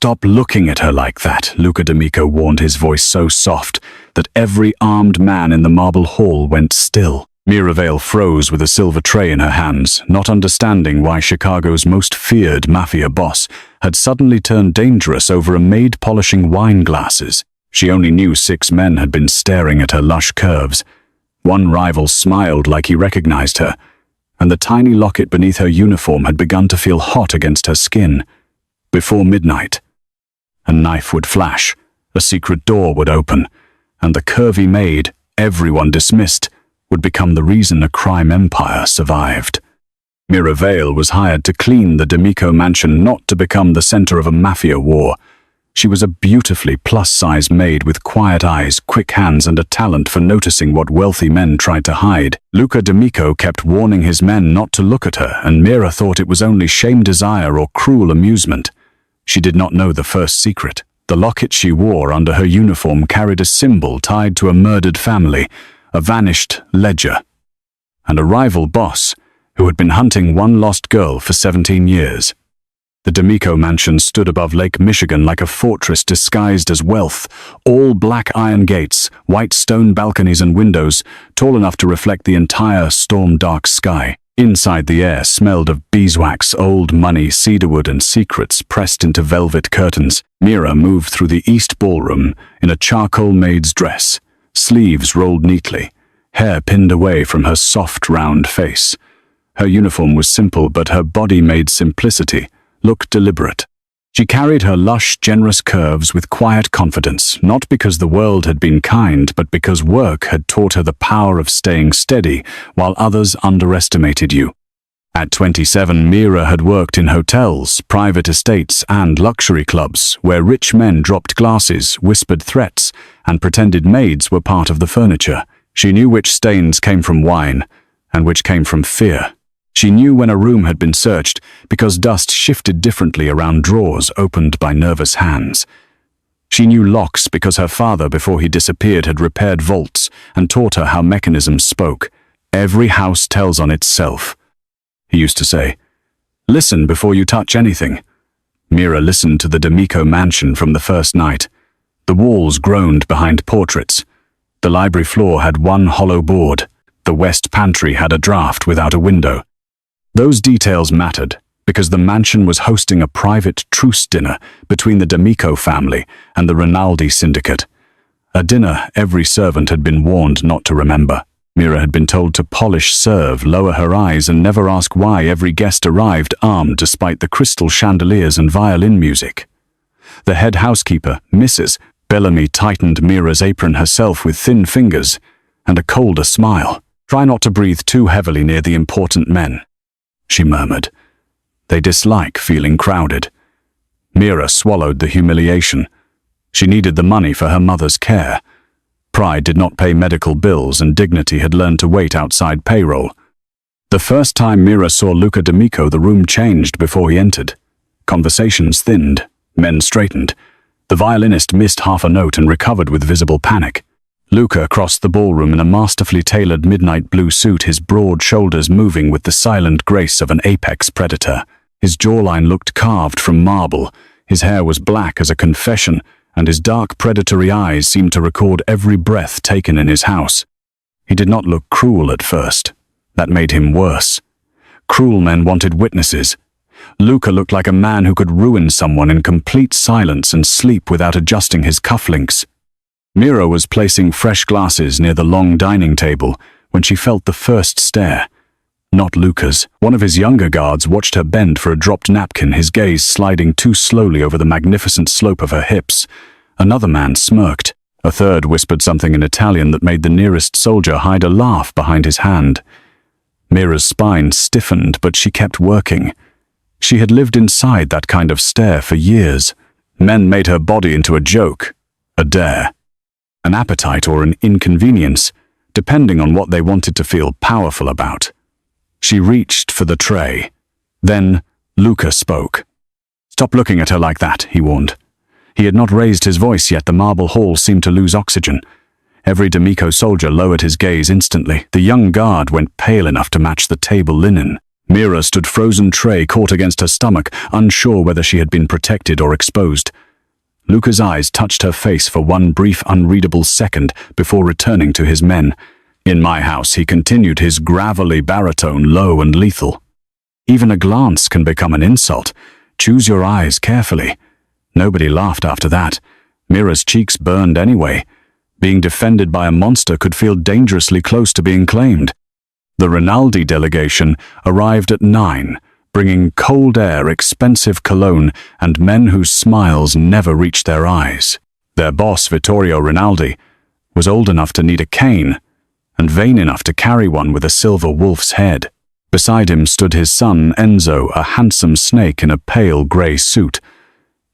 Stop looking at her like that, Luca D'Amico warned, his voice so soft that every armed man in the marble hall went still. Miravale froze with a silver tray in her hands, not understanding why Chicago's most feared Mafia boss had suddenly turned dangerous over a maid polishing wine glasses. She only knew 6 men had been staring at her lush curves. One rival smiled like he recognized her, and the tiny locket beneath her uniform had begun to feel hot against her skin. Before midnight, a knife would flash, a secret door would open, and the curvy maid, everyone dismissed, would become the reason a crime empire survived. Miravale was hired to clean the D'Amico mansion, not to become the center of a Mafia war. She was a beautifully plus-size maid with quiet eyes, quick hands, and a talent for noticing what wealthy men tried to hide. Luca D'Amico kept warning his men not to look at her, and Mira thought it was only shame desire or cruel amusement. She did not know the first secret. The locket she wore under her uniform carried a symbol tied to a murdered family, a vanished ledger, and a rival boss who had been hunting one lost girl for 17 years. The D'Amico mansion stood above Lake Michigan like a fortress disguised as wealth, all black iron gates, white stone balconies and windows, tall enough to reflect the entire storm-dark sky. Inside, the air smelled of beeswax, old money, cedarwood, and secrets pressed into velvet curtains. Mira moved through the East Ballroom in a charcoal maid's dress, sleeves rolled neatly, hair pinned away from her soft, round face. Her uniform was simple, but her body made simplicity look deliberate. She carried her lush, generous curves with quiet confidence, not because the world had been kind, but because work had taught her the power of staying steady while others underestimated you. At 27, Mira had worked in hotels, private estates, and luxury clubs, where rich men dropped glasses, whispered threats, and pretended maids were part of the furniture. She knew which stains came from wine, and which came from fear. She knew when a room had been searched, because dust shifted differently around drawers opened by nervous hands. She knew locks because her father, before he disappeared, had repaired vaults and taught her how mechanisms spoke. Every house tells on itself, he used to say. Listen before you touch anything. Mira listened to the D'Amico mansion from the first night. The walls groaned behind portraits. The library floor had one hollow board. The west pantry had a draft without a window. Those details mattered because the mansion was hosting a private truce dinner between the D'Amico family and the Rinaldi syndicate. A dinner every servant had been warned not to remember. Mira had been told to polish, serve, lower her eyes, and never ask why every guest arrived armed despite the crystal chandeliers and violin music. The head housekeeper, Mrs. Bellamy, tightened Mira's apron herself with thin fingers and a colder smile. Try not to breathe too heavily near the important men, she murmured. They dislike feeling crowded. Mira swallowed the humiliation. She needed the money for her mother's care. Pride did not pay medical bills, and dignity had learned to wait outside payroll. The first time Mira saw Luca D'Amico, the room changed before he entered. Conversations thinned, men straightened. The violinist missed half a note and recovered with visible panic. Luca crossed the ballroom in a masterfully tailored midnight blue suit, his broad shoulders moving with the silent grace of an apex predator. His jawline looked carved from marble, his hair was black as a confession, and his dark predatory eyes seemed to record every breath taken in his house. He did not look cruel at first. That made him worse. Cruel men wanted witnesses. Luca looked like a man who could ruin someone in complete silence and sleep without adjusting his cufflinks. Mira was placing fresh glasses near the long dining table when she felt the first stare. Not Luca's. One of his younger guards watched her bend for a dropped napkin, his gaze sliding too slowly over the magnificent slope of her hips. Another man smirked. A third whispered something in Italian that made the nearest soldier hide a laugh behind his hand. Mira's spine stiffened, but she kept working. She had lived inside that kind of stare for years. Men made her body into a joke, a dare, an appetite, or an inconvenience, depending on what they wanted to feel powerful about. She reached for the tray. Then Luca spoke. "Stop looking at her like that," he warned. He had not raised his voice yet. The marble hall seemed to lose oxygen. Every D'Amico soldier lowered his gaze instantly. The young guard went pale enough to match the table linen. Mira stood frozen tray caught against her stomach, unsure whether she had been protected or exposed. Luca's eyes touched her face for one brief, unreadable second before returning to his men. In my house, he continued, his gravelly baritone low and lethal. Even a glance can become an insult. Choose your eyes carefully. Nobody laughed after that. Mira's cheeks burned anyway. Being defended by a monster could feel dangerously close to being claimed. The Rinaldi delegation arrived at 9, bringing cold air, expensive cologne, and men whose smiles never reached their eyes. Their boss, Vittorio Rinaldi, was old enough to need a cane, and vain enough to carry one with a silver wolf's head. Beside him stood his son, Enzo, a handsome snake in a pale grey suit.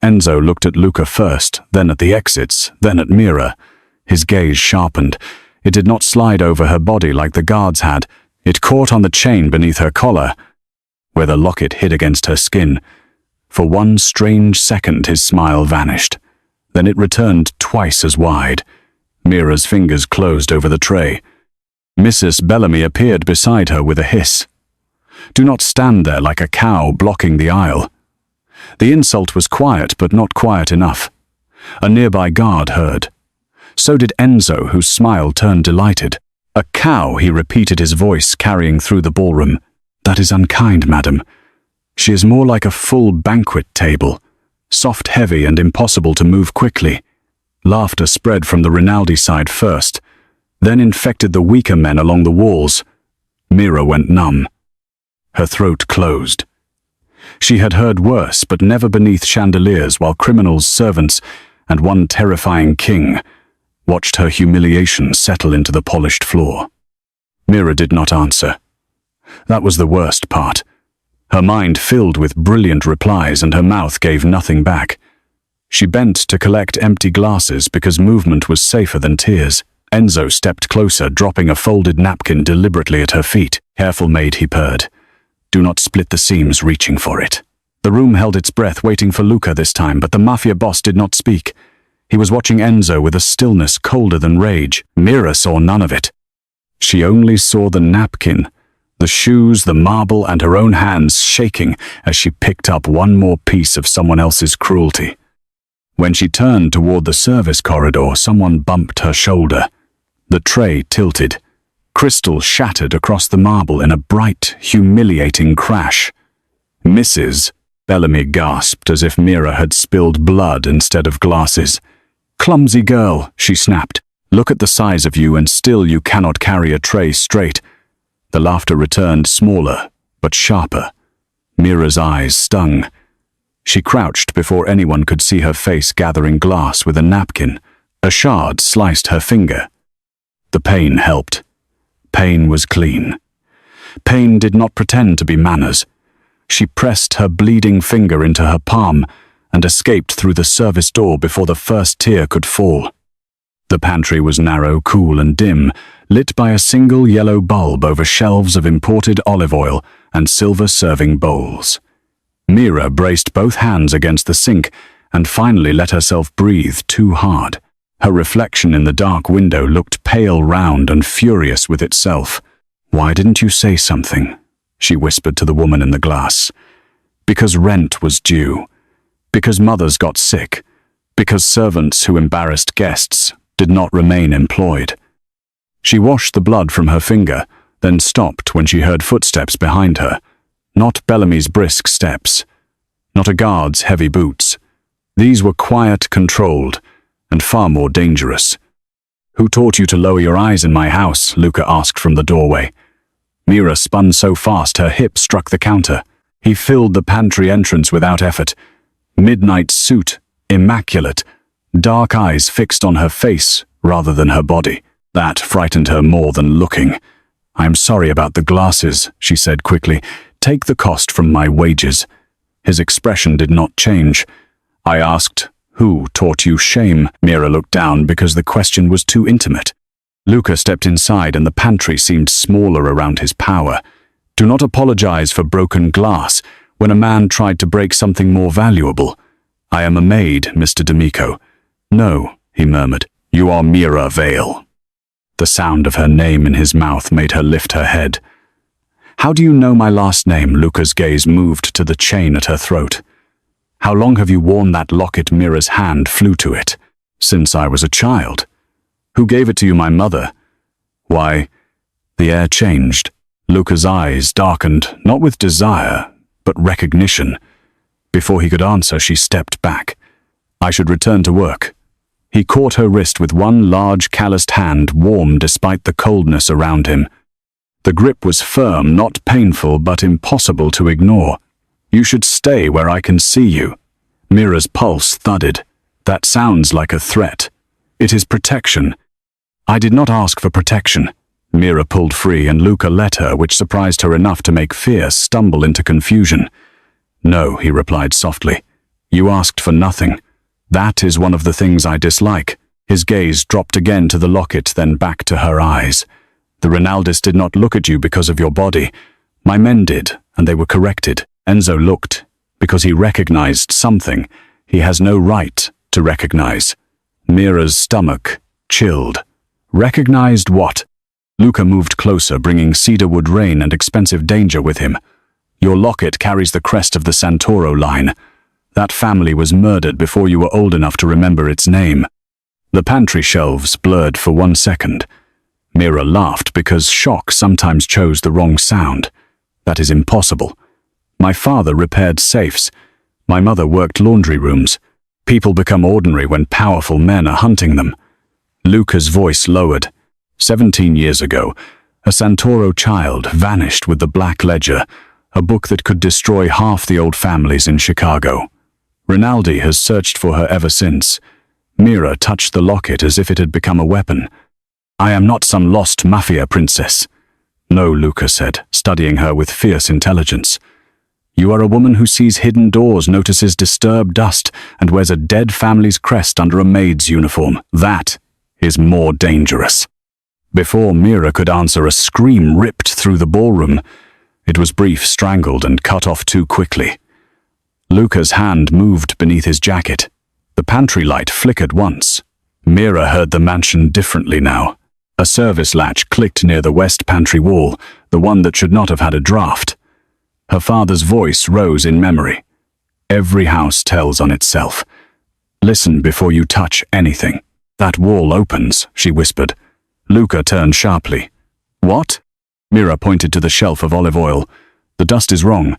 Enzo looked at Luca first, then at the exits, then at Mira. His gaze sharpened. It did not slide over her body like the guards had. It caught on the chain beneath her collar, where the locket hid against her skin. For one strange second his smile vanished. Then it returned twice as wide. Mira's fingers closed over the tray. Mrs. Bellamy appeared beside her with a hiss. Do not stand there like a cow blocking the aisle. The insult was quiet, but not quiet enough. A nearby guard heard. So did Enzo, whose smile turned delighted. A cow, he repeated, his voice carrying through the ballroom. That is unkind, madam. She is more like a full banquet table, soft, heavy, and impossible to move quickly. Laughter spread from the Rinaldi side first, then infected the weaker men along the walls. Mira went numb. Her throat closed. She had heard worse, but never beneath chandeliers, while criminals, servants, and one terrifying king watched her humiliation settle into the polished floor. Mira did not answer. That was the worst part. Her mind filled with brilliant replies, and her mouth gave nothing back. She bent to collect empty glasses because movement was safer than tears. Enzo stepped closer, dropping a folded napkin deliberately at her feet. Careful, maid, he purred. Do not split the seams reaching for it. The room held its breath, waiting for Luca this time, but the Mafia boss did not speak. He was watching Enzo with a stillness colder than rage. Mira saw none of it. She only saw the napkin, the shoes, the marble, and her own hands shaking as she picked up one more piece of someone else's cruelty. When she turned toward the service corridor, someone bumped her shoulder. The tray tilted. Crystal shattered across the marble in a bright, humiliating crash. Mrs. Bellamy gasped as if Mira had spilled blood instead of glasses. Clumsy girl, she snapped. Look at the size of you, and still you cannot carry a tray straight. The laughter returned, smaller, but sharper. Mira's eyes stung. She crouched before anyone could see her face, gathering glass with a napkin. A shard sliced her finger. The pain helped. Pain was clean. Pain did not pretend to be manners. She pressed her bleeding finger into her palm and escaped through the service door before the first tear could fall. The pantry was narrow, cool, and dim, lit by a single yellow bulb over shelves of imported olive oil and silver serving bowls. Mira braced both hands against the sink and finally let herself breathe too hard. Her reflection in the dark window looked pale, round, and furious with itself. Why didn't you say something? She whispered to the woman in the glass. Because rent was due. Because mothers got sick. Because servants who embarrassed guests did not remain employed. She washed the blood from her finger, then stopped when she heard footsteps behind her. Not Bellamy's brisk steps. Not a guard's heavy boots. These were quiet, controlled, and far more dangerous. Who taught you to lower your eyes in my house? Luca asked from the doorway. Mira spun so fast her hip struck the counter. He filled the pantry entrance without effort. Midnight suit, immaculate, dark eyes fixed on her face rather than her body. That frightened her more than looking. I'm sorry about the glasses, she said quickly. Take the cost from my wages. His expression did not change. I asked, who taught you shame? Mira looked down because the question was too intimate. Luca stepped inside and the pantry seemed smaller around his power. Do not apologize for broken glass when a man tried to break something more valuable. I am a maid, Mr. D'Amico. No, he murmured. You are Mira Vale. The sound of her name in his mouth made her lift her head. How do you know my last name? Luca's gaze moved to the chain at her throat. How long have you worn that locket? Mira's hand flew to it. Since I was a child. Who gave it to you? My mother. Why? The air changed. Luca's eyes darkened, not with desire, but recognition. Before he could answer, she stepped back. I should return to work. He caught her wrist with one large calloused hand, warm despite the coldness around him. The grip was firm, not painful, but impossible to ignore. You should stay where I can see you. Mira's pulse thudded. That sounds like a threat. It is protection. I did not ask for protection. Mira pulled free and Luca let her, which surprised her enough to make fear stumble into confusion. No, he replied softly. You asked for nothing. That is one of the things I dislike. His gaze dropped again to the locket, then back to her eyes. The Rinaldis did not look at you because of your body. My men did, and they were corrected. Enzo looked, because he recognized something he has no right to recognize. Mira's stomach chilled. Recognized what? Luca moved closer, bringing cedarwood rain and expensive danger with him. Your locket carries the crest of the Santoro line. That family was murdered before you were old enough to remember its name. The pantry shelves blurred for 1 second. Mira laughed because shock sometimes chose the wrong sound. That is impossible. My father repaired safes. My mother worked laundry rooms. People become ordinary when powerful men are hunting them. Luca's voice lowered. 17 years ago, a Santoro child vanished with the Black Ledger, a book that could destroy half the old families in Chicago. Rinaldi has searched for her ever since. Mira touched the locket as if it had become a weapon. I am not some lost Mafia princess. No, Luca said, studying her with fierce intelligence. You are a woman who sees hidden doors, notices disturbed dust, and wears a dead family's crest under a maid's uniform. That is more dangerous. Before Mira could answer, a scream ripped through the ballroom. It was brief, strangled, and cut off too quickly. Luca's hand moved beneath his jacket. The pantry light flickered once. Mira heard the mansion differently now. A service latch clicked near the west pantry wall, the one that should not have had a draft. Her father's voice rose in memory. Every house tells on itself. Listen before you touch anything. That wall opens, she whispered. Luca turned sharply. What? Mira pointed to the shelf of olive oil. The dust is wrong.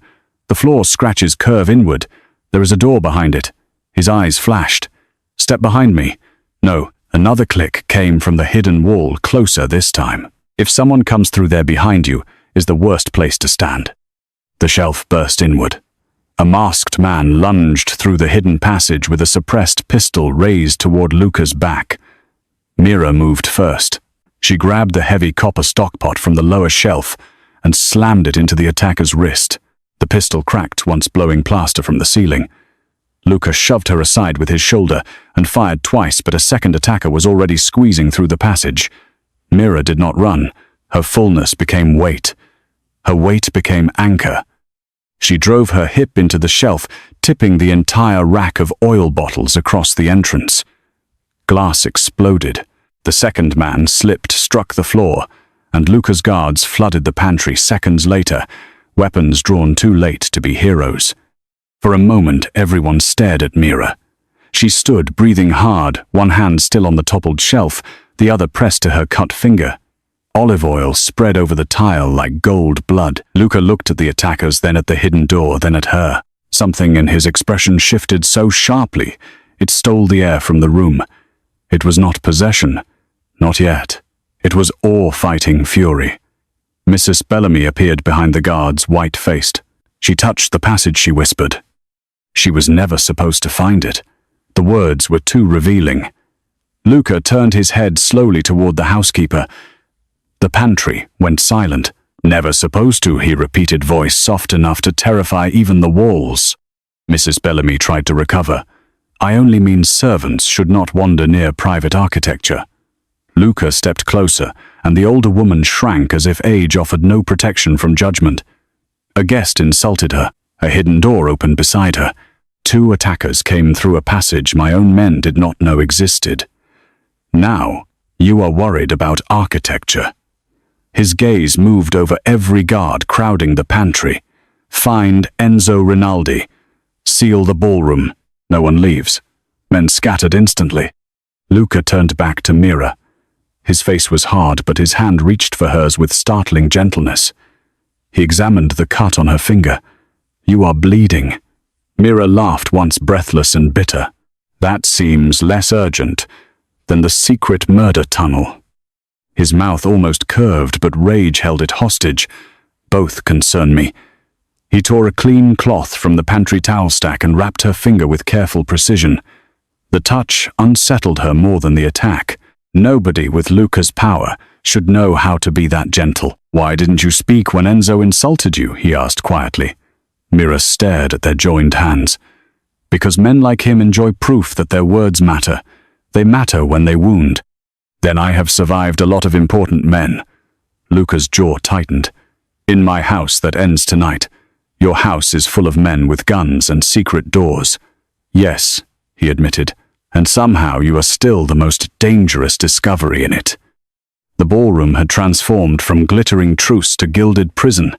The floor's scratches curve inward. There is a door behind it. His eyes flashed. Step behind me. No, another click came from the hidden wall, closer this time. If someone comes through there behind you, is the worst place to stand. The shelf burst inward. A masked man lunged through the hidden passage with a suppressed pistol raised toward Luca's back. Mira moved first. She grabbed the heavy copper stockpot from the lower shelf and slammed it into the attacker's wrist. The pistol cracked once blowing plaster from the ceiling. Luca shoved her aside with his shoulder and fired twice, but a second attacker was already squeezing through the passage. Mira did not run. Her fullness became weight. Her weight became anchor. She drove her hip into the shelf, tipping the entire rack of oil bottles across the entrance. Glass exploded. The second man slipped, struck the floor, and Luca's guards flooded the pantry seconds later, weapons drawn too late to be heroes. For a moment, everyone stared at Mira. She stood, breathing hard, one hand still on the toppled shelf, the other pressed to her cut finger. Olive oil spread over the tile like gold blood. Luca looked at the attackers, then at the hidden door, then at her. Something in his expression shifted so sharply, it stole the air from the room. It was not possession. Not yet. It was awe-fighting fury. Mrs. Bellamy appeared behind the guards, white-faced. She touched the passage, she whispered. She was never supposed to find it. The words were too revealing. Luca turned his head slowly toward the housekeeper. The pantry went silent. Never supposed to, he repeated, voice soft enough to terrify even the walls. Mrs. Bellamy tried to recover. I only mean servants should not wander near private architecture. Luca stepped closer, and the older woman shrank as if age offered no protection from judgment. A guest insulted her. A hidden door opened beside her. 2 attackers came through a passage my own men did not know existed. Now, you are worried about architecture. His gaze moved over every guard crowding the pantry. Find Enzo Rinaldi. Seal the ballroom. No one leaves. Men scattered instantly. Luca turned back to Mira. His face was hard, but his hand reached for hers with startling gentleness. He examined the cut on her finger. "You are bleeding." Mira laughed, once breathless and bitter. "That seems less urgent than the secret murder tunnel." His mouth almost curved, but rage held it hostage. "Both concern me." He tore a clean cloth from the pantry towel stack and wrapped her finger with careful precision. The touch unsettled her more than the attack. Nobody with Luca's power should know how to be that gentle. "Why didn't you speak when Enzo insulted you?" he asked quietly. Mira stared at their joined hands. "Because men like him enjoy proof that their words matter. They matter when they wound." "Then I have survived a lot of important men." Luca's jaw tightened. "In my house that ends tonight. Your house is full of men with guns and secret doors." "Yes," he admitted, "and somehow you are still the most dangerous discovery in it." The ballroom had transformed from glittering truce to gilded prison.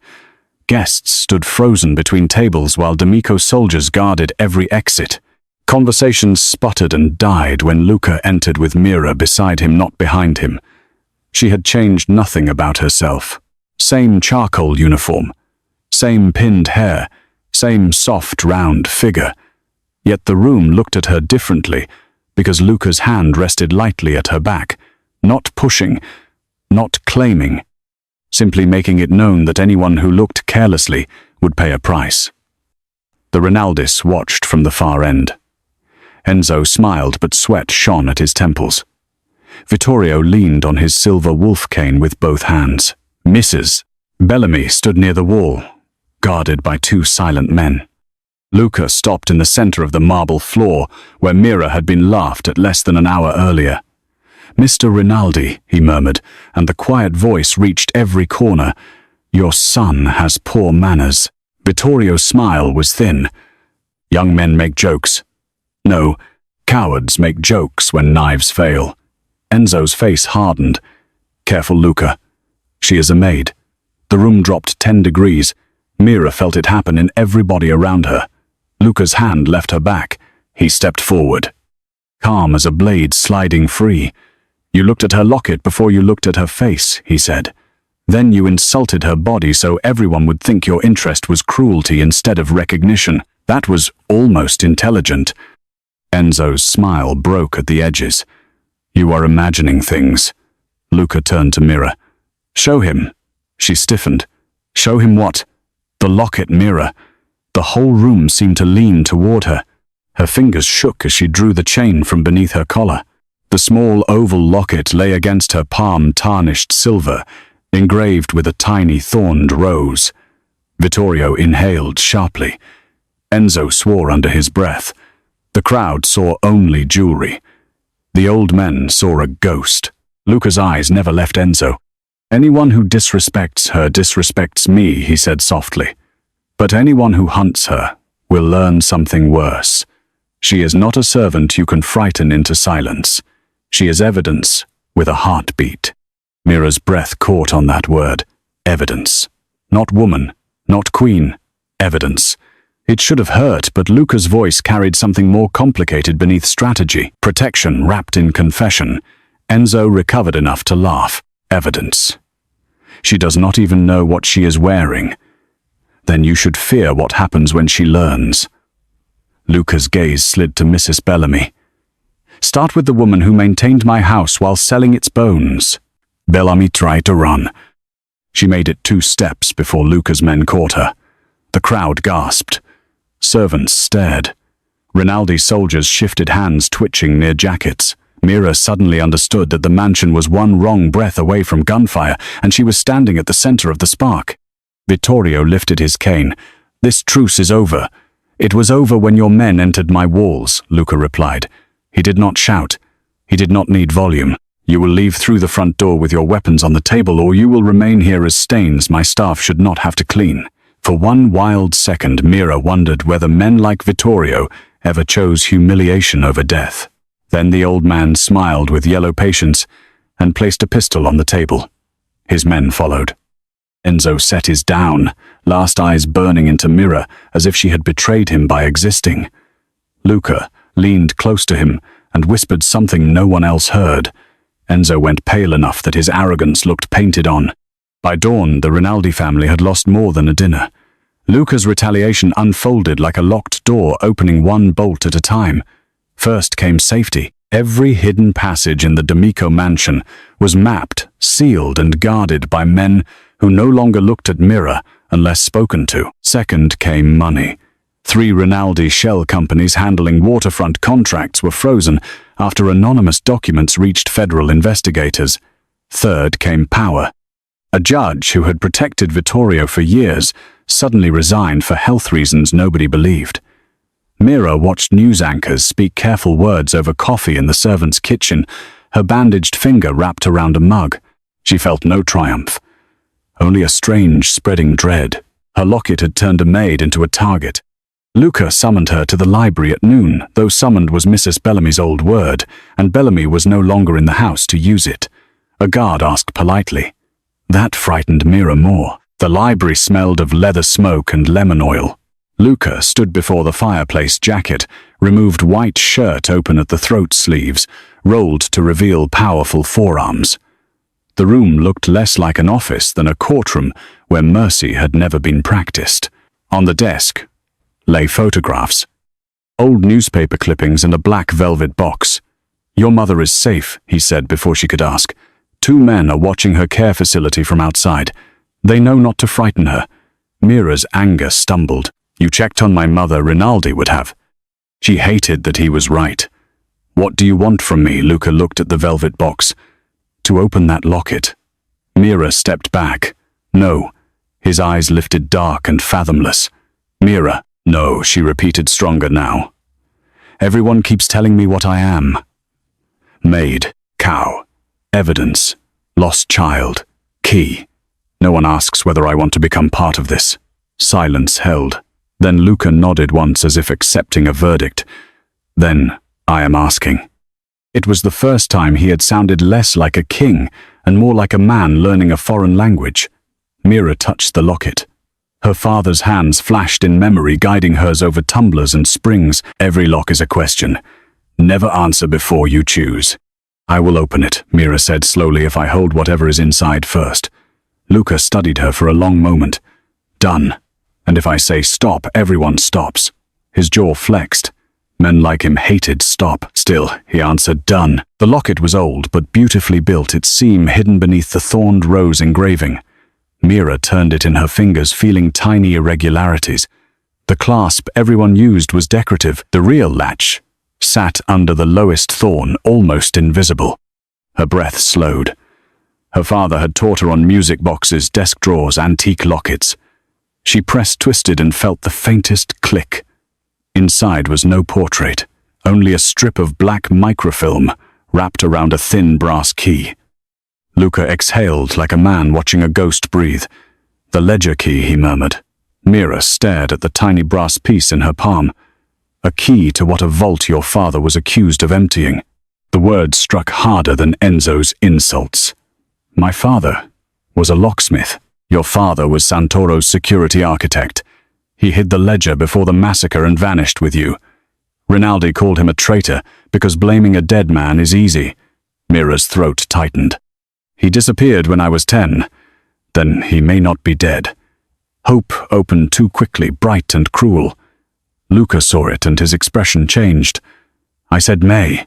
Guests stood frozen between tables while D'Amico's soldiers guarded every exit. Conversations sputtered and died when Luca entered with Mira beside him, not behind him. She had changed nothing about herself. Same charcoal uniform, same pinned hair, same soft, round figure. Yet the room looked at her differently, because Luca's hand rested lightly at her back, not pushing, not claiming, simply making it known that anyone who looked carelessly would pay a price. The Rinaldis watched from the far end. Enzo smiled, but sweat shone at his temples. Vittorio leaned on his silver wolf cane with both hands. Mrs. Bellamy stood near the wall, guarded by two silent men. Luca stopped in the center of the marble floor, where Mira had been laughed at less than an hour earlier. "Mr. Rinaldi," he murmured, and the quiet voice reached every corner. "Your son has poor manners." Vittorio's smile was thin. "Young men make jokes. No, cowards make jokes when knives fail." Enzo's face hardened. "Careful, Luca. She is a maid." The room dropped 10 degrees. Mira felt it happen in everybody around her. Luca's hand left her back. He stepped forward, calm as a blade sliding free. "You looked at her locket before you looked at her face," he said. "Then you insulted her body so everyone would think your interest was cruelty instead of recognition. That was almost intelligent." Enzo's smile broke at the edges. "You are imagining things." Luca turned to Mira. "Show him." She stiffened. "Show him what?" "The locket, Mira." The whole room seemed to lean toward her. Her fingers shook as she drew the chain from beneath her collar. The small oval locket lay against her palm, tarnished silver, engraved with a tiny thorned rose. Vittorio inhaled sharply. Enzo swore under his breath. The crowd saw only jewelry. The old men saw a ghost. Luca's eyes never left Enzo. "Anyone who disrespects her disrespects me," he said softly. "But anyone who hunts her will learn something worse. She is not a servant you can frighten into silence. She is evidence with a heartbeat." Mira's breath caught on that word. Evidence. Not woman, not queen. Evidence. It should have hurt, but Luca's voice carried something more complicated beneath strategy. Protection wrapped in confession. Enzo recovered enough to laugh. Evidence. She does not even know what she is wearing. Then you should fear what happens when she learns. Luca's gaze slid to Mrs. Bellamy. "Start with the woman who maintained my house while selling its bones." Bellamy tried to run. She made it 2 steps before Luca's men caught her. The crowd gasped. Servants stared. Rinaldi's soldiers shifted hands, twitching near jackets. Mira suddenly understood that the mansion was one wrong breath away from gunfire, and she was standing at the center of the spark. Vittorio lifted his cane. "This truce is over." "It was over when your men entered my walls," Luca replied. He did not shout. He did not need volume. "You will leave through the front door with your weapons on the table, or you will remain here as stains my staff should not have to clean." For one wild second, Mira wondered whether men like Vittorio ever chose humiliation over death. Then the old man smiled with yellow patience and placed a pistol on the table. His men followed. Enzo set his down, last eyes burning into Mira as if she had betrayed him by existing. Luca leaned close to him and whispered something no one else heard. Enzo went pale enough that his arrogance looked painted on. By dawn, the Rinaldi family had lost more than a dinner. Luca's retaliation unfolded like a locked door opening one bolt at a time. First came safety. Every hidden passage in the D'Amico mansion was mapped, sealed, and guarded by men who no longer looked at Mira unless spoken to. Second came money. 3 Rinaldi shell companies handling waterfront contracts were frozen after anonymous documents reached federal investigators. Third came power. A judge who had protected Vittorio for years suddenly resigned for health reasons nobody believed. Mira watched news anchors speak careful words over coffee in the servant's kitchen, her bandaged finger wrapped around a mug. She felt no triumph, only a strange, spreading dread. Her locket had turned a maid into a target. Luca summoned her to the library at noon, though summoned was Mrs. Bellamy's old word, and Bellamy was no longer in the house to use it. A guard asked politely. That frightened Mira more. The library smelled of leather smoke and lemon oil. Luca stood before the fireplace jacket, removed white shirt open at the throat sleeves, rolled to reveal powerful forearms. The room looked less like an office than a courtroom where mercy had never been practiced. On the desk lay photographs, old newspaper clippings and a black velvet box. "Your mother is safe," he said before she could ask. "2 men are watching her care facility from outside. They know not to frighten her." Mira's anger stumbled. "You checked on my mother, Rinaldi would have." She hated that he was right. "What do you want from me?" Luca looked at the velvet box. "To open that locket." Mira stepped back. "No." His eyes lifted dark and fathomless. "Mira." "No," she repeated, stronger now. "Everyone keeps telling me what I am. Maid, cow, evidence, lost child, key. No one asks whether I want to become part of this." Silence held. Then Luca nodded once as if accepting a verdict. "Then I am asking." It was the first time he had sounded less like a king and more like a man learning a foreign language. Mira touched the locket. Her father's hands flashed in memory, guiding hers over tumblers and springs. "Every lock is a question. Never answer before you choose." "I will open it," Mira said slowly, "if I hold whatever is inside first." Luca studied her for a long moment. "Done. And if I say stop, everyone stops." His jaw flexed. Men like him hated stop. "Still," he answered, "done." The locket was old but beautifully built, its seam hidden beneath the thorned rose engraving. Mira turned it in her fingers, feeling tiny irregularities. The clasp everyone used was decorative. The real latch sat under the lowest thorn, almost invisible. Her breath slowed. Her father had taught her on music boxes, desk drawers, antique lockets. She pressed, twisted, and felt the faintest click. Inside was no portrait, only a strip of black microfilm wrapped around a thin brass key. Luca exhaled like a man watching a ghost breathe. "The ledger key," he murmured. Mira stared at the tiny brass piece in her palm. "A key to what a vault your father was accused of emptying." The words struck harder than Enzo's insults. "My father was a locksmith. Your father was Santoro's security architect. He hid the ledger before the massacre and vanished with you. Rinaldi called him a traitor because blaming a dead man is easy." Mira's throat tightened. "He disappeared when I was 10. Then he may not be dead." Hope opened too quickly, bright and cruel. Luca saw it and his expression changed. "I said may.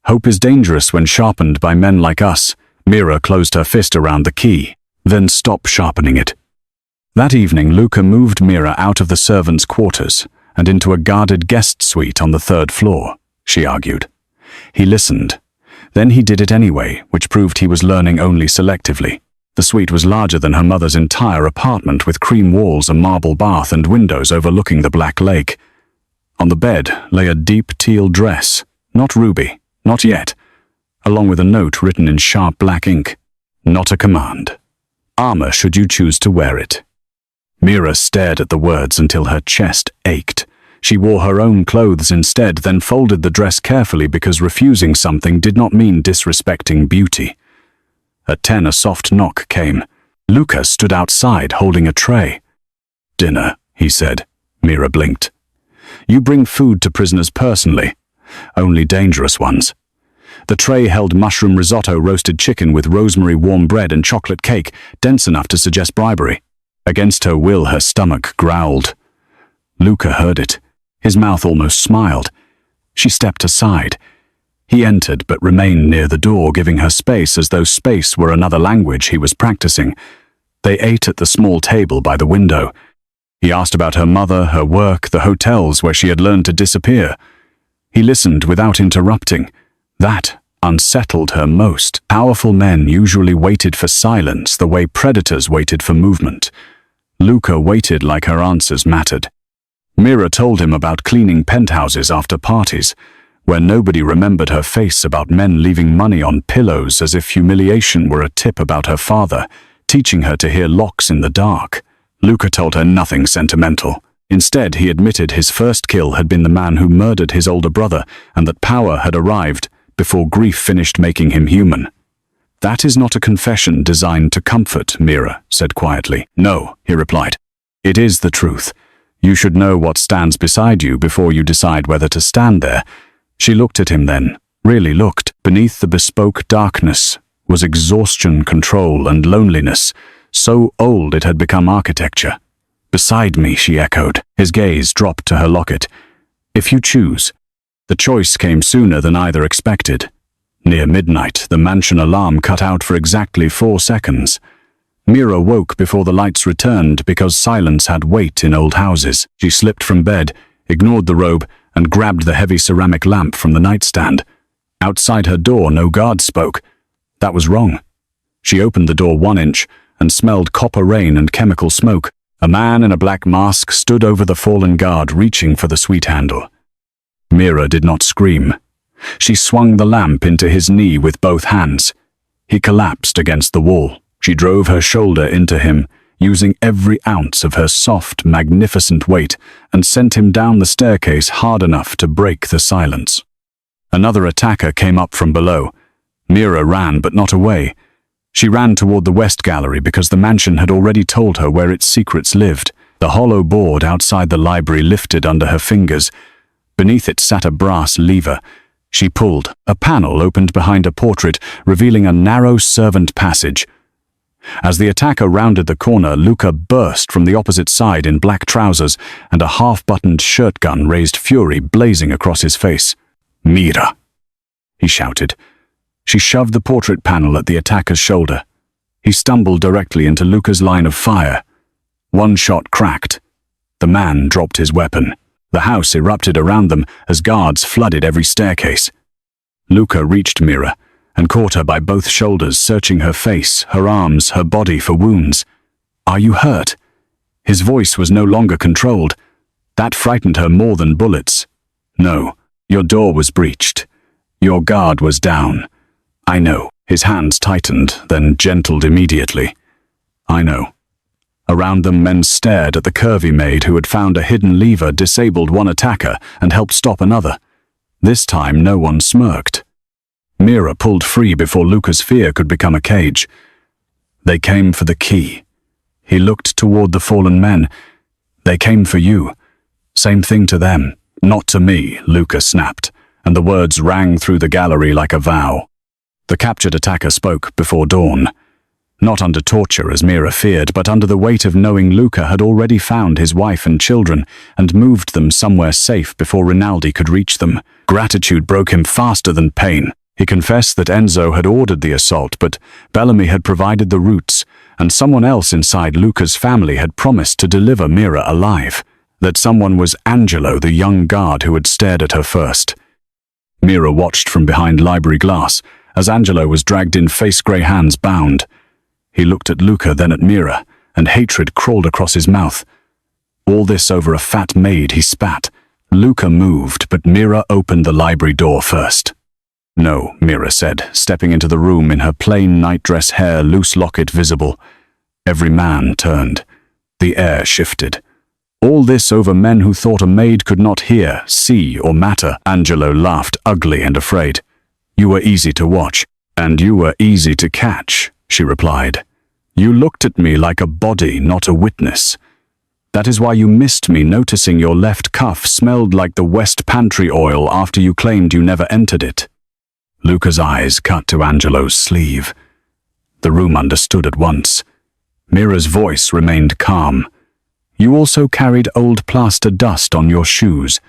Hope is dangerous when sharpened by men like us." Mira closed her fist around the key. "Then stop sharpening it." That evening, Luca moved Mira out of the servants' quarters and into a guarded guest suite on the 3rd floor, she argued. He listened. Then he did it anyway, which proved he was learning only selectively. The suite was larger than her mother's entire apartment, with cream walls, a marble bath, and windows overlooking the Black Lake. On the bed lay a deep teal dress, not ruby, not yet, along with a note written in sharp black ink. Not a command. Armor should you choose to wear it. Mira stared at the words until her chest ached. She wore her own clothes instead, then folded the dress carefully because refusing something did not mean disrespecting beauty. At 10, a soft knock came. Luca stood outside holding a tray. "Dinner," he said. Mira blinked. "You bring food to prisoners personally. Only dangerous ones." The tray held mushroom risotto, roasted chicken with rosemary, warm bread and chocolate cake, dense enough to suggest bribery. Against her will, her stomach growled. Luca heard it. His mouth almost smiled. She stepped aside. He entered but remained near the door, giving her space as though space were another language he was practicing. They ate at the small table by the window. He asked about her mother, her work, the hotels where she had learned to disappear. He listened without interrupting. That unsettled her most. Powerful men usually waited for silence the way predators waited for movement. Luca waited like her answers mattered. Mira told him about cleaning penthouses after parties, where nobody remembered her face, about men leaving money on pillows as if humiliation were a tip about her father, teaching her to hear locks in the dark. Luca told her nothing sentimental. Instead, he admitted his first kill had been the man who murdered his older brother, and that power had arrived before grief finished making him human. "That is not a confession designed to comfort," Mira said quietly. "No," he replied. "It is the truth. You should know what stands beside you before you decide whether to stand there." She looked at him then, really looked. Beneath the bespoke darkness was exhaustion, control, and loneliness, so old it had become architecture. "Beside me," she echoed. His gaze dropped to her locket. "If you choose." The choice came sooner than either expected. Near midnight, the mansion alarm cut out for exactly 4 seconds. Mira woke before the lights returned because silence had weight in old houses. She slipped from bed, ignored the robe, and grabbed the heavy ceramic lamp from the nightstand. Outside her door, no guard spoke. That was wrong. She opened the door 1 inch and smelled copper rain and chemical smoke. A man in a black mask stood over the fallen guard, reaching for the sweet handle. Mira did not scream. She swung the lamp into his knee with both hands. He collapsed against the wall. She drove her shoulder into him, using every ounce of her soft, magnificent weight, and sent him down the staircase hard enough to break the silence. Another attacker came up from below. Mira ran, but not away. She ran toward the west gallery because the mansion had already told her where its secrets lived. The hollow board outside the library lifted under her fingers. Beneath it sat a brass lever. She pulled. A panel opened behind a portrait, revealing a narrow servant passage. As the attacker rounded the corner, Luca burst from the opposite side in black trousers, and a half-buttoned shirt gun raised fury blazing across his face. "Mira!" he shouted. She shoved the portrait panel at the attacker's shoulder. He stumbled directly into Luca's line of fire. One shot cracked. The man dropped his weapon. The house erupted around them as guards flooded every staircase. Luca reached Mira and caught her by both shoulders, searching her face, her arms, her body for wounds. "Are you hurt?" His voice was no longer controlled. That frightened her more than bullets. "No, your door was breached. Your guard was down." "I know." His hands tightened, then gentled immediately. "I know." Around them, men stared at the curvy maid who had found a hidden lever, disabled one attacker, and helped stop another. This time, no one smirked. Mira pulled free before Luca's fear could become a cage. "They came for the key." He looked toward the fallen men. "They came for you. Same thing to them." "Not to me," Luca snapped, and the words rang through the gallery like a vow. The captured attacker spoke before dawn. Not under torture as Mira feared, but under the weight of knowing Luca had already found his wife and children and moved them somewhere safe before Rinaldi could reach them. Gratitude broke him faster than pain. He confessed that Enzo had ordered the assault, but Bellamy had provided the routes, and someone else inside Luca's family had promised to deliver Mira alive. That someone was Angelo, the young guard who had stared at her first. Mira watched from behind library glass as Angelo was dragged in, face-grey hands bound. He looked at Luca, then at Mira, and hatred crawled across his mouth. All this over a fat maid, he spat. Luca moved, but Mira opened the library door first. "No," Mira said, stepping into the room in her plain nightdress, hair loose, locket visible. Every man turned. The air shifted. All this over men who thought a maid could not hear, see, or matter. Angelo laughed, ugly and afraid. "You were easy to watch, and you were easy to catch." she replied. You looked at me like a body, not a witness. That is why you missed me noticing your left cuff smelled like the West Pantry oil after you claimed you never entered it. Luca's eyes cut to Angelo's sleeve. The room understood at once. Mira's voice remained calm. You also carried old plaster dust on your shoes.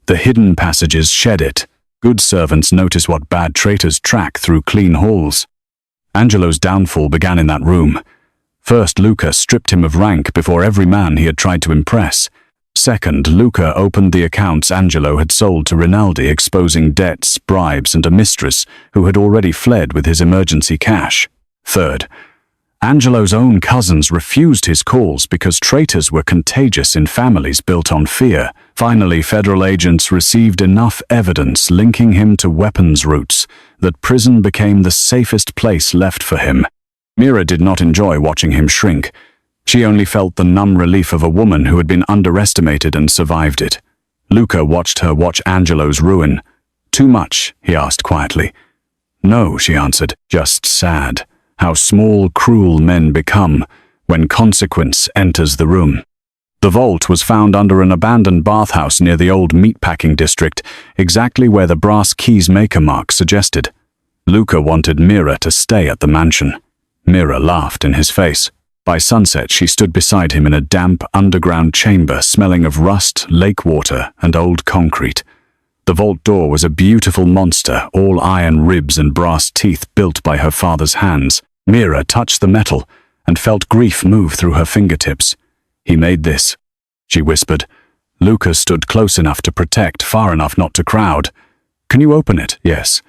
The hidden passages shed it. Good servants notice what bad traitors track through clean halls. Angelo's downfall began in that room. First, Luca stripped him of rank before every man he had tried to impress. Second, Luca opened the accounts Angelo had sold to Rinaldi, exposing debts, bribes, and a mistress who had already fled with his emergency cash. Third, Angelo's own cousins refused his calls because traitors were contagious in families built on fear. Finally, federal agents received enough evidence linking him to weapons routes that prison became the safest place left for him. Mira did not enjoy watching him shrink. She only felt the numb relief of a woman who had been underestimated and survived it. Luca watched her watch Angelo's ruin. Too much? He asked quietly. No, she answered, just sad. How small, cruel men become when consequence enters the room. The vault was found under an abandoned bathhouse near the old meatpacking district, exactly where the brass keys maker mark suggested. Luca wanted Mira to stay at the mansion. Mira laughed in his face. By sunset, she stood beside him in a damp, underground chamber smelling of rust, lake water, and old concrete. The vault door was a beautiful monster, all iron ribs and brass teeth built by her father's hands. Mira touched the metal and felt grief move through her fingertips. He made this, she whispered. Luca stood close enough to protect, far enough not to crowd. Can you open it? Yes.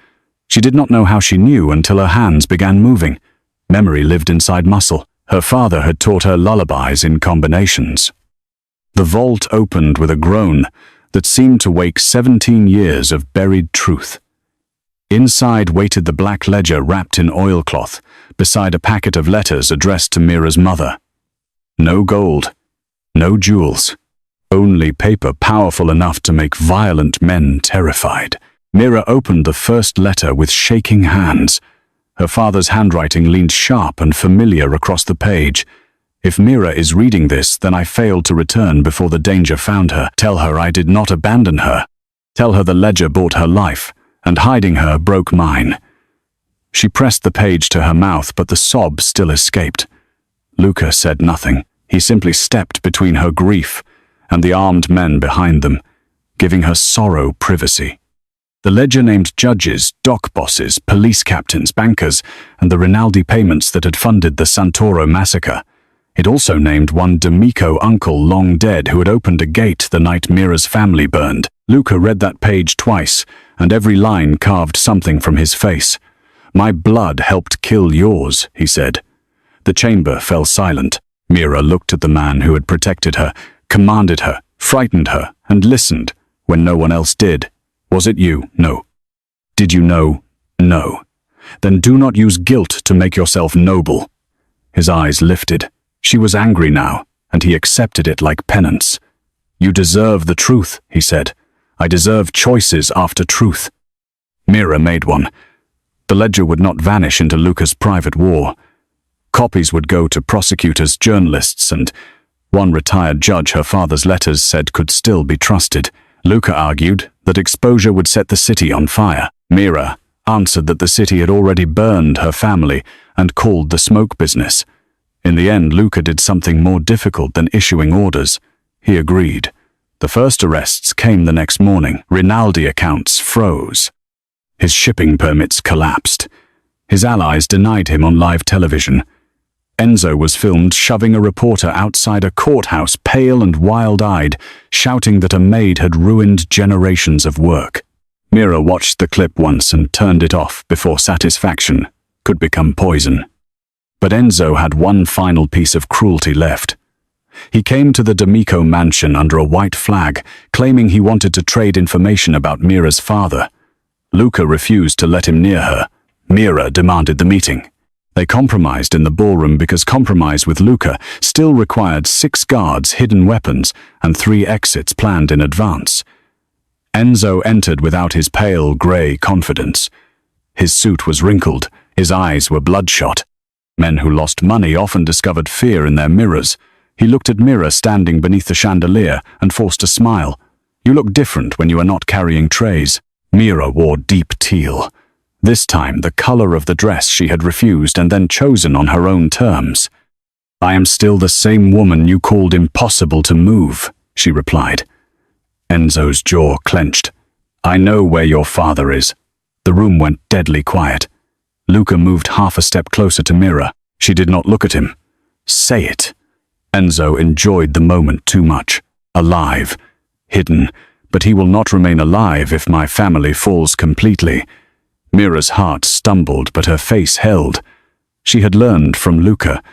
She did not know how she knew until her hands began moving. Memory lived inside muscle. Her father had taught her lullabies in combinations. The vault opened with a groan that seemed to wake 17 years of buried truth. Inside waited the black ledger wrapped in oilcloth, beside a packet of letters addressed to Mira's mother. No gold, no jewels, only paper powerful enough to make violent men terrified. Mira opened the first letter with shaking hands. Her father's handwriting leaned sharp and familiar across the page. If Mira is reading this, then I failed to return before the danger found her. Tell her I did not abandon her. Tell her the ledger bought her life, and hiding her broke mine. She pressed the page to her mouth, but the sob still escaped. Luca said nothing. He simply stepped between her grief and the armed men behind them, giving her sorrow privacy. The ledger named judges, dock bosses, police captains, bankers, and the Rinaldi payments that had funded the Santoro massacre. It also named one D'Amico uncle long dead who had opened a gate the night Mira's family burned. Luca read that page twice, and every line carved something from his face. My blood helped kill yours, he said. The chamber fell silent. Mira looked at the man who had protected her, commanded her, frightened her, and listened when no one else did. Was it you? No. Did you know? No. Then do not use guilt to make yourself noble. His eyes lifted. She was angry now, and he accepted it like penance. You deserve the truth, he said. I deserve choices after truth. Mira made one. The ledger would not vanish into Luca's private war. Copies would go to prosecutors, journalists, and one retired judge her father's letters said could still be trusted. Luca argued that exposure would set the city on fire. Mira answered that the city had already burned her family and called the smoke business. In the end, Luca did something more difficult than issuing orders. He agreed. The first arrests came the next morning. Rinaldi accounts froze. His shipping permits collapsed. His allies denied him on live television. Enzo was filmed shoving a reporter outside a courthouse, pale and wild-eyed, shouting that a maid had ruined generations of work. Mira watched the clip once and turned it off before satisfaction could become poison. But Enzo had one final piece of cruelty left. He came to the D'Amico mansion under a white flag, claiming he wanted to trade information about Mira's father. Luca refused to let him near her. Mira demanded the meeting. They compromised in the ballroom because compromise with Luca still required 6 guards, hidden weapons, and 3 exits planned in advance. Enzo entered without his pale, grey confidence. His suit was wrinkled, his eyes were bloodshot. Men who lost money often discovered fear in their mirrors. He looked at Mira standing beneath the chandelier and forced a smile. You look different when you are not carrying trays. Mira wore deep teal. This time the color of the dress she had refused and then chosen on her own terms. I am still the same woman you called impossible to move, she replied. Enzo's jaw clenched. I know where your father is. The room went deadly quiet. Luca moved half a step closer to Mira. She did not look at him. Say it. Enzo enjoyed the moment too much. Alive. Hidden. But he will not remain alive if my family falls completely. Mira's heart stumbled, but her face held. She had learned from Luca.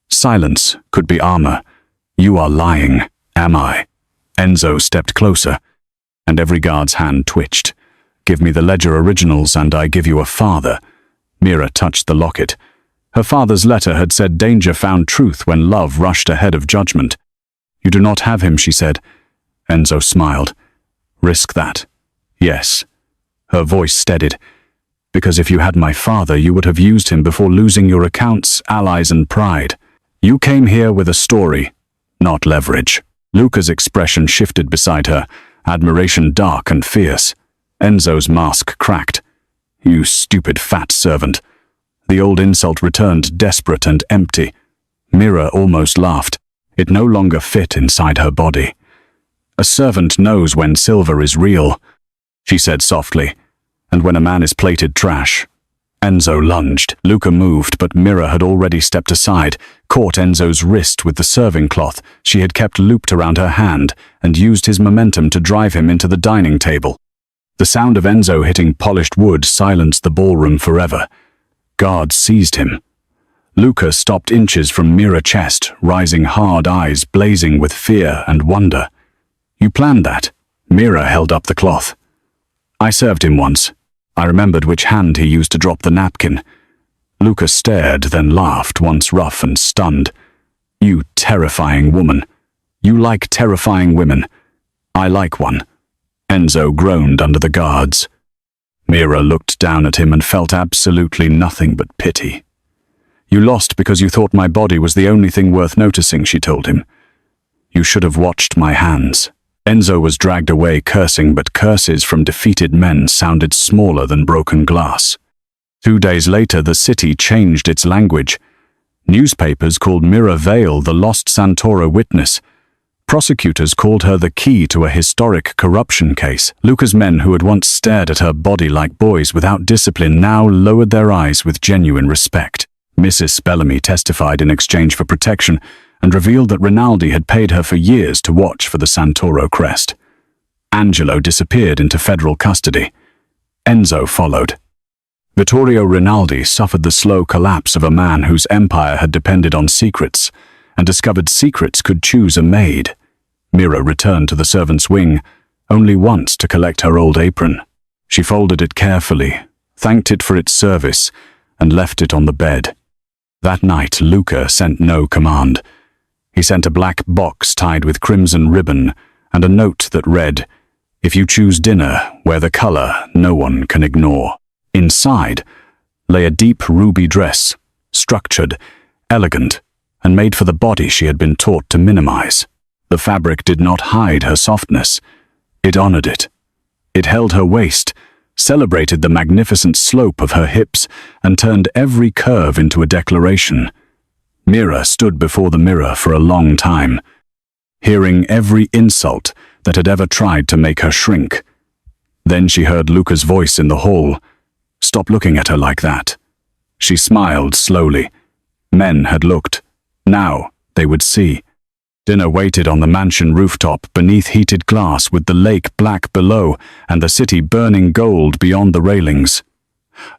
Silence could be armor. You are lying, am I? Enzo stepped closer, and every guard's hand twitched. Give me the ledger originals and I give you a father. Mira touched the locket. Her father's letter had said danger found truth when love rushed ahead of judgment. You do not have him, she said. Enzo smiled. Risk that. Yes. Her voice steadied. Because if you had my father, you would have used him before losing your accounts, allies, and pride. You came here with a story, not leverage. Luca's expression shifted beside her, admiration dark and fierce. Enzo's mask cracked. You stupid fat servant. The old insult returned desperate and empty. Mira almost laughed. It no longer fit inside her body. A servant knows when silver is real, she said softly, and when a man is plated trash. Enzo lunged. Luca moved, but Mira had already stepped aside, caught Enzo's wrist with the serving cloth she had kept looped around her hand, and used his momentum to drive him into the dining table. The sound of Enzo hitting polished wood silenced the ballroom forever. Guards seized him. Luca stopped inches from Mira's chest, rising hard eyes blazing with fear and wonder. You planned that? Mira held up the cloth. I served him once. I remembered which hand he used to drop the napkin. Luca stared, then laughed, once rough and stunned. You terrifying woman. You like terrifying women. I like one. Enzo groaned under the guards. Mira looked down at him and felt absolutely nothing but pity. You lost because you thought my body was the only thing worth noticing, she told him. You should have watched my hands. Enzo was dragged away cursing, but curses from defeated men sounded smaller than broken glass. 2 days later, the city changed its language. Newspapers called Mira Vale the lost Santoro witness. Prosecutors called her the key to a historic corruption case. Luca's men, who had once stared at her body like boys without discipline, now lowered their eyes with genuine respect. Mrs. Bellamy testified in exchange for protection and revealed that Rinaldi had paid her for years to watch for the Santoro crest. Angelo disappeared into federal custody. Enzo followed. Vittorio Rinaldi suffered the slow collapse of a man whose empire had depended on secrets, and discovered secrets could choose a maid. Mira returned to the servants' wing, only once to collect her old apron. She folded it carefully, thanked it for its service, and left it on the bed. That night, Luca sent no command. He sent a black box tied with crimson ribbon and a note that read, If you choose dinner, wear the color no one can ignore. Inside lay a deep ruby dress, structured, elegant, and made for the body she had been taught to minimize. The fabric did not hide her softness. It honored it. It held her waist, celebrated the magnificent slope of her hips, and turned every curve into a declaration. Mira stood before the mirror for a long time, hearing every insult that had ever tried to make her shrink. Then she heard Luca's voice in the hall. Stop looking at her like that. She smiled slowly. Men had looked. Now they would see. Dinner waited on the mansion rooftop beneath heated glass, with the lake black below and the city burning gold beyond the railings.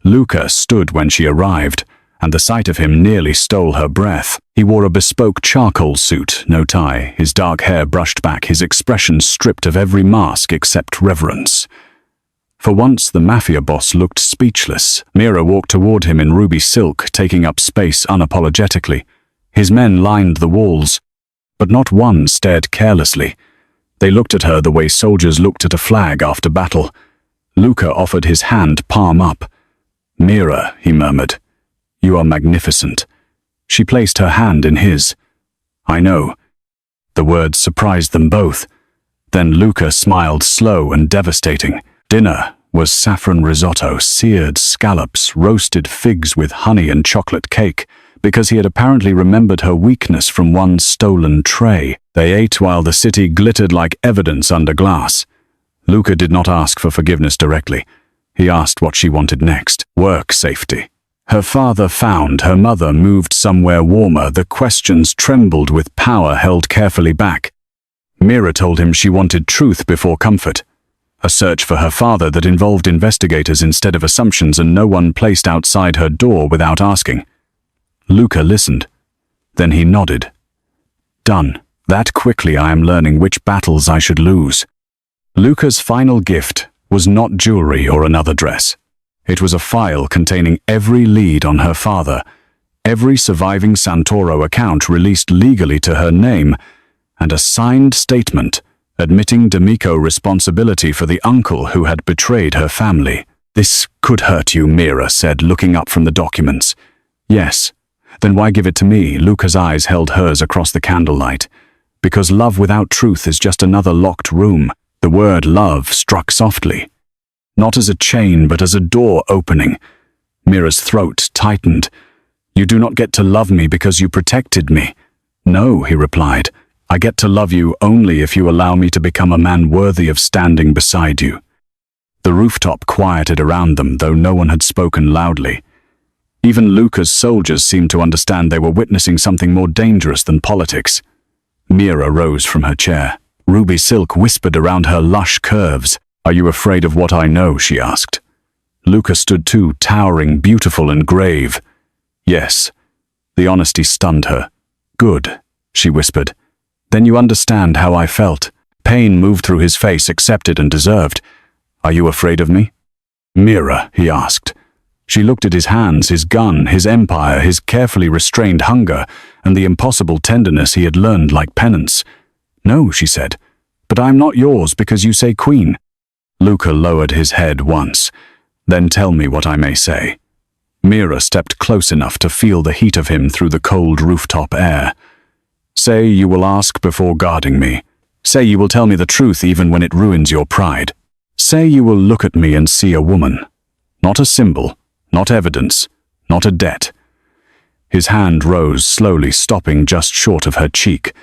Luca stood when she arrived, and the sight of him nearly stole her breath. He wore a bespoke charcoal suit, no tie, his dark hair brushed back, his expression stripped of every mask except reverence. For once, the Mafia boss looked speechless. Mira walked toward him in ruby silk, taking up space unapologetically. His men lined the walls, but not one stared carelessly. They looked at her the way soldiers looked at a flag after battle. Luca offered his hand palm up. Mira, he murmured, you are magnificent. She placed her hand in his. "I know." The words surprised them both. Then Luca smiled slow and devastating. Dinner was saffron risotto, seared scallops, roasted figs with honey and chocolate cake, because he had apparently remembered her weakness from one stolen tray. They ate while the city glittered like evidence under glass. Luca did not ask for forgiveness directly. He asked what she wanted next. Work safety. Her father found, her mother moved somewhere warmer. The questions trembled with power held carefully back. Mira told him she wanted truth before comfort. A search for her father that involved investigators instead of assumptions, and no one placed outside her door without asking. Luca listened. Then he nodded. Done. That quickly I am learning which battles I should lose. Luca's final gift was not jewelry or another dress. It was a file containing every lead on her father, every surviving Santoro account released legally to her name, and a signed statement admitting D'Amico responsibility for the uncle who had betrayed her family. "This could hurt you," Mira said, looking up from the documents. "Yes. Then why give it to me?" Luca's eyes held hers across the candlelight. "Because love without truth is just another locked room." The word love struck softly. Not as a chain, but as a door opening. Mira's throat tightened. "You do not get to love me because you protected me." "No," he replied. "I get to love you only if you allow me to become a man worthy of standing beside you." The rooftop quieted around them, though no one had spoken loudly. Even Luca's soldiers seemed to understand they were witnessing something more dangerous than politics. Mira rose from her chair. Ruby silk whispered around her lush curves. "Are you afraid of what I know?" she asked. Luca stood too, towering, beautiful and grave. "Yes." The honesty stunned her. "Good," she whispered. "Then you understand how I felt." Pain moved through his face, accepted and deserved. "Are you afraid of me?" "Mira," he asked. She looked at his hands, his gun, his empire, his carefully restrained hunger, and the impossible tenderness he had learned like penance. "No," she said, "but I am not yours because you say queen." Luca lowered his head once. "Then tell me what I may say." Mira stepped close enough to feel the heat of him through the cold rooftop air. "Say you will ask before guarding me. Say you will tell me the truth even when it ruins your pride. Say you will look at me and see a woman. Not a symbol, not evidence, not a debt." His hand rose slowly, stopping just short of her cheek.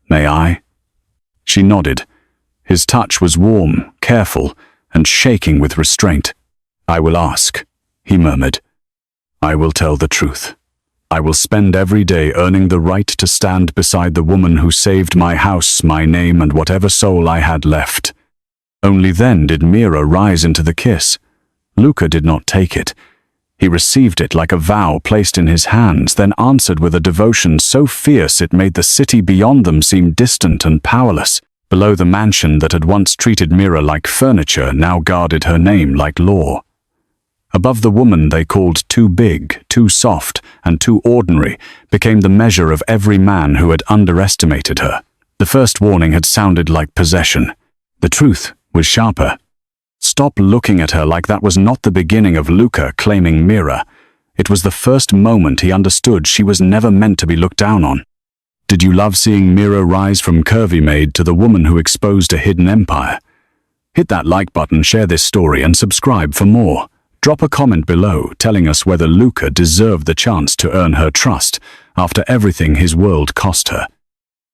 "May I?" She nodded. His touch was warm, careful, and shaking with restraint. "I will ask," he murmured. "I will tell the truth. I will spend every day earning the right to stand beside the woman who saved my house, my name, and whatever soul I had left." Only then did Mira rise into the kiss. Luca did not take it. He received it like a vow placed in his hands, then answered with a devotion so fierce it made the city beyond them seem distant and powerless. Below, the mansion that had once treated Mira like furniture now guarded her name like law. Above, the woman they called too big, too soft, and too ordinary became the measure of every man who had underestimated her. The first warning had sounded like possession. The truth was sharper. Stop looking at her like that was not the beginning of Luca claiming Mira. It was the first moment he understood she was never meant to be looked down on. Did you love seeing Mira rise from curvy maid to the woman who exposed a hidden empire? Hit that like button, share this story, and subscribe for more. Drop a comment below telling us whether Luca deserved the chance to earn her trust after everything his world cost her.